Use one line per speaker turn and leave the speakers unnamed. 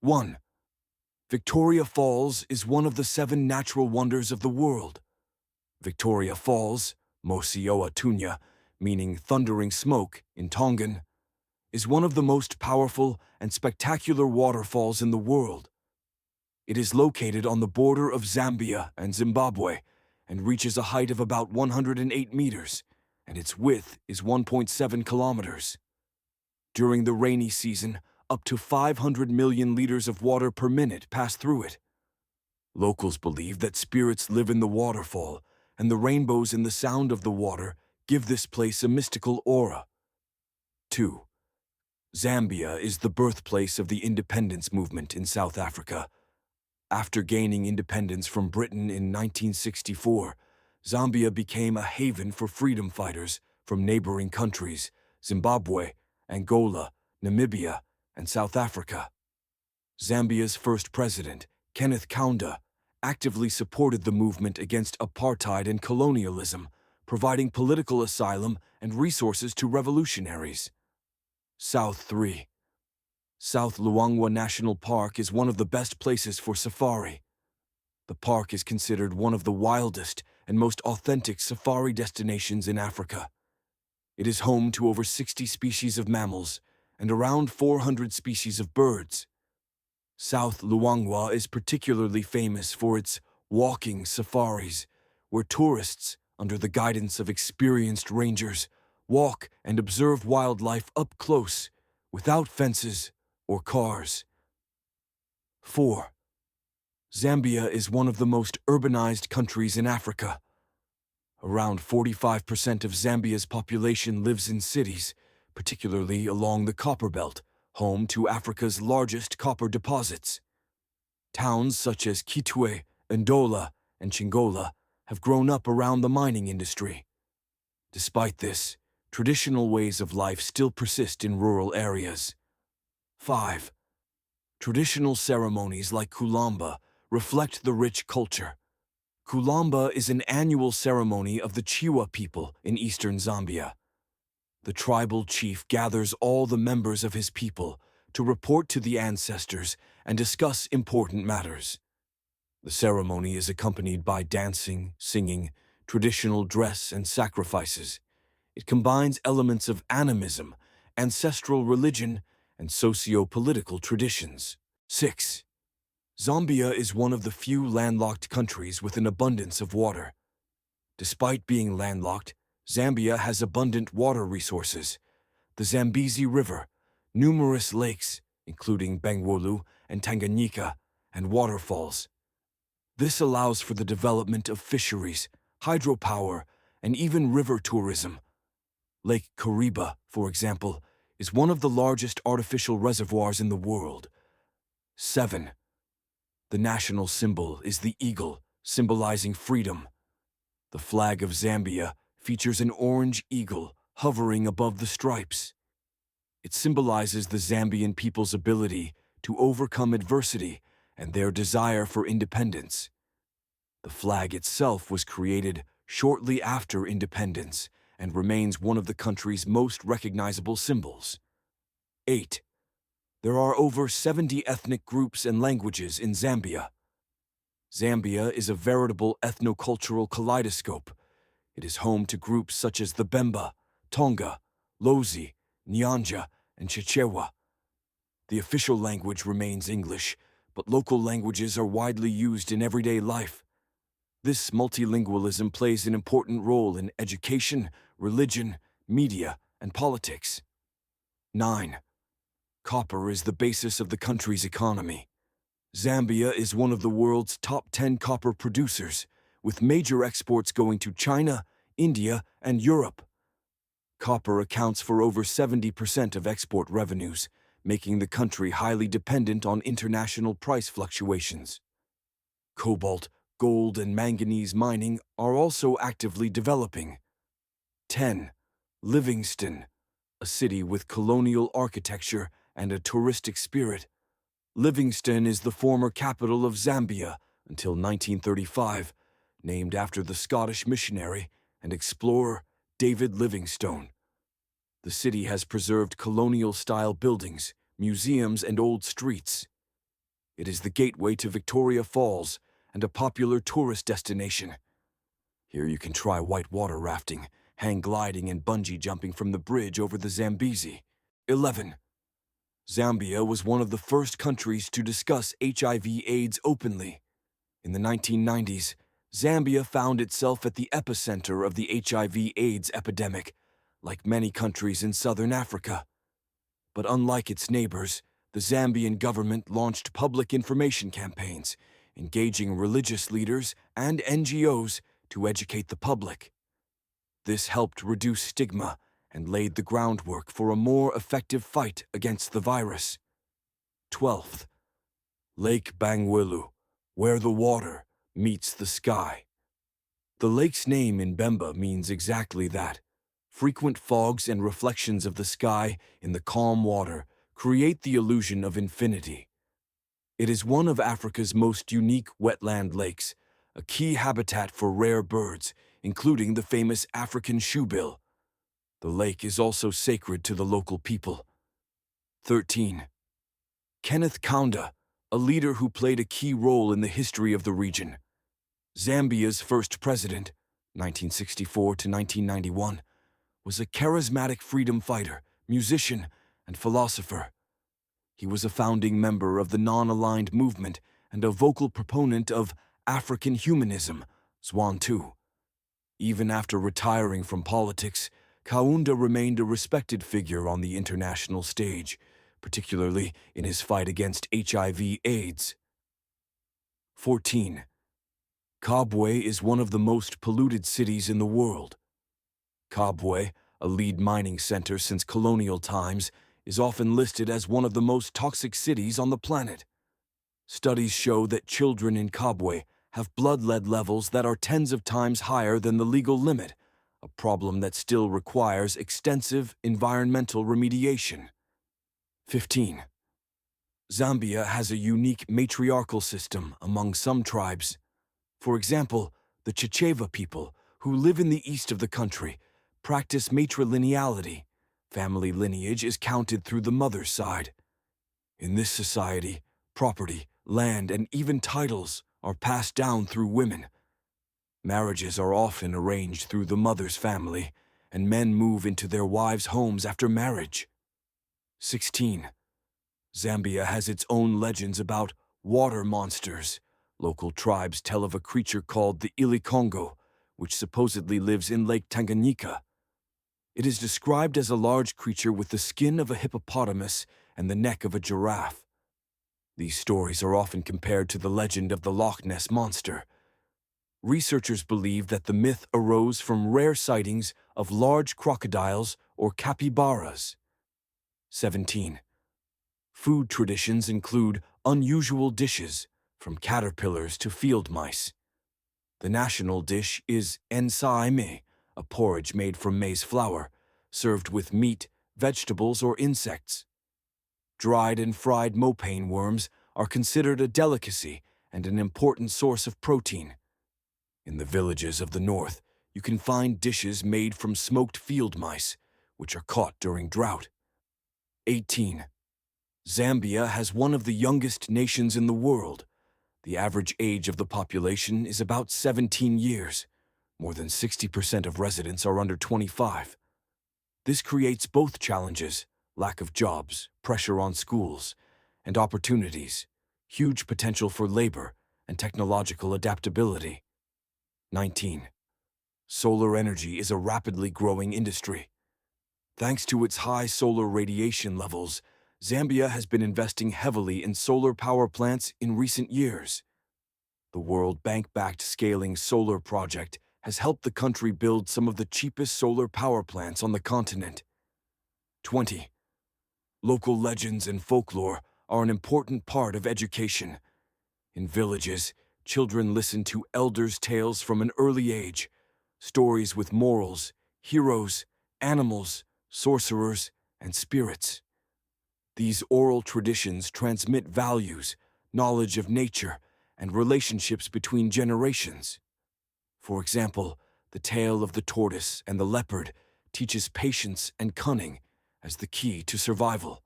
1. Victoria Falls is one of the 7 natural wonders of the world. Victoria Falls, Mosioa Tunya, meaning thundering smoke in Tongan, is one of the most powerful and spectacular waterfalls in the world. It is located on the border of Zambia and Zimbabwe and reaches a height of about 108 meters, and its width is 1.7 kilometers. During the rainy season, up to 500 million liters of water per minute pass through it. Locals believe that spirits live in the waterfall, and the rainbows in the sound of the water give this place a mystical aura. 2. Zambia is the birthplace of the independence movement in South Africa. After gaining independence from Britain in 1964, Zambia became a haven for freedom fighters from neighboring countries, Zimbabwe, Angola, Namibia, and South Africa. Zambia's first president, Kenneth Kaunda, actively supported the movement against apartheid and colonialism, providing political asylum and resources to revolutionaries. South 3. South Luangwa National Park is one of the best places for safari. The park is considered one of the wildest and most authentic safari destinations in Africa. It is home to over 60 species of mammals and around 400 species of birds. South Luangwa is particularly famous for its walking safaris, where tourists, under the guidance of experienced rangers, walk and observe wildlife up close, without fences or cars. 4. Zambia is one of the most urbanized countries in Africa. Around 45% of Zambia's population lives in cities, particularly along the Copper Belt, home to Africa's largest copper deposits. Towns such as Kitwe, Ndola, and Chingola have grown up around the mining industry. Despite this, traditional ways of life still persist in rural areas. 5. Traditional ceremonies like Kulamba reflect the rich culture. Kulamba is an annual ceremony of the Chiwa people in eastern Zambia. The tribal chief gathers all the members of his people to report to the ancestors and discuss important matters. The ceremony is accompanied by dancing, singing, traditional dress, and sacrifices. It combines elements of animism, ancestral religion, and socio-political traditions. 6. Zambia is one of the few landlocked countries with an abundance of water. Despite being landlocked, Zambia has abundant water resources. The Zambezi River, numerous lakes, including Bangweulu and Tanganyika, and waterfalls. This allows for the development of fisheries, hydropower, and even river tourism. Lake Kariba, for example, is one of the largest artificial reservoirs in the world. 7. The national symbol is the eagle, symbolizing freedom. The flag of Zambia features an orange eagle hovering above the stripes. It symbolizes the Zambian people's ability to overcome adversity and their desire for independence. The flag itself was created shortly after independence and remains one of the country's most recognizable symbols. 8. There are over 70 ethnic groups and languages in Zambia. Zambia is a veritable ethnocultural kaleidoscope. It is home to groups such as the Bemba, Tonga, Lozi, Nyanja, and Chichewa. The official language remains English, but local languages are widely used in everyday life. This multilingualism plays an important role in education, religion, media, and politics. 9. Copper is the basis of the country's economy. Zambia is one of the world's top 10 copper producers, with major exports going to China, India, and Europe. Copper accounts for over 70% of export revenues, making the country highly dependent on international price fluctuations. Cobalt, gold, and manganese mining are also actively developing. 10. Livingstone, a city with colonial architecture and a touristic spirit. Livingstone is the former capital of Zambia until 1935, named after the Scottish missionary and explorer David Livingstone. The city has preserved colonial-style buildings, museums, and old streets. It is the gateway to Victoria Falls and a popular tourist destination. Here you can try whitewater rafting, hang gliding and bungee jumping from the bridge over the Zambezi. 11. Zambia was one of the first countries to discuss HIV/AIDS openly. In the 1990s, Zambia found itself at the epicenter of the HIV/AIDS epidemic, like many countries in southern Africa. But unlike its neighbors, the Zambian government launched public information campaigns, engaging religious leaders and NGOs to educate the public. This helped reduce stigma and laid the groundwork for a more effective fight against the virus. 12th. Lake Bangweulu, where the water meets the sky. The lake's name in Bemba means exactly that. Frequent fogs and reflections of the sky in the calm water create the illusion of infinity. It is one of Africa's most unique wetland lakes, a key habitat for rare birds, including the famous African shoebill. The lake is also sacred to the local people. 13. Kenneth Kaunda, a leader who played a key role in the history of the region. Zambia's first president, 1964 to 1991, was a charismatic freedom fighter, musician, and philosopher. He was a founding member of the non-aligned movement and a vocal proponent of African humanism, Zwantu. Even after retiring from politics, Kaunda remained a respected figure on the international stage, particularly in his fight against HIV/AIDS. 14. Kabwe is one of the most polluted cities in the world. Kabwe, a lead mining center since colonial times, is often listed as one of the most toxic cities on the planet. Studies show that children in Kabwe have blood lead levels that are tens of times higher than the legal limit, a problem that still requires extensive environmental remediation. 15. Zambia has a unique matriarchal system among some tribes. For example, the Chicheva people, who live in the east of the country, practice matrilineality. Family lineage is counted through the mother's side. In this society, property, land, and even titles are passed down through women. Marriages are often arranged through the mother's family, and men move into their wives' homes after marriage. 16. Zambia has its own legends about water monsters. Local tribes tell of a creature called the Ilikongo, which supposedly lives in Lake Tanganyika. It is described as a large creature with the skin of a hippopotamus and the neck of a giraffe. These stories are often compared to the legend of the Loch Ness Monster. Researchers believe that the myth arose from rare sightings of large crocodiles or capybaras. 17. Food traditions include unusual dishes, from caterpillars to field mice. The national dish is ensaime, a porridge made from maize flour, served with meat, vegetables, or insects. Dried and fried mopane worms are considered a delicacy and an important source of protein. In the villages of the north, you can find dishes made from smoked field mice, which are caught during drought. 18. Zambia has one of the youngest nations in the world. The average age of the population is about 17 years. More than 60% of residents are under 25. This creates both challenges: lack of jobs, pressure on schools, and opportunities, huge potential for labor and technological adaptability. 19. Solar energy is a rapidly growing industry. Thanks to its high solar radiation levels, Zambia has been investing heavily in solar power plants in recent years. The World Bank-backed Scaling Solar Project has helped the country build some of the cheapest solar power plants on the continent. 20. Local legends and folklore are an important part of education. In villages, children listen to elders' tales from an early age, stories with morals, heroes, animals, sorcerers, and spirits. These oral traditions transmit values, knowledge of nature, and relationships between generations. For example, the tale of the tortoise and the leopard teaches patience and cunning as the key to survival.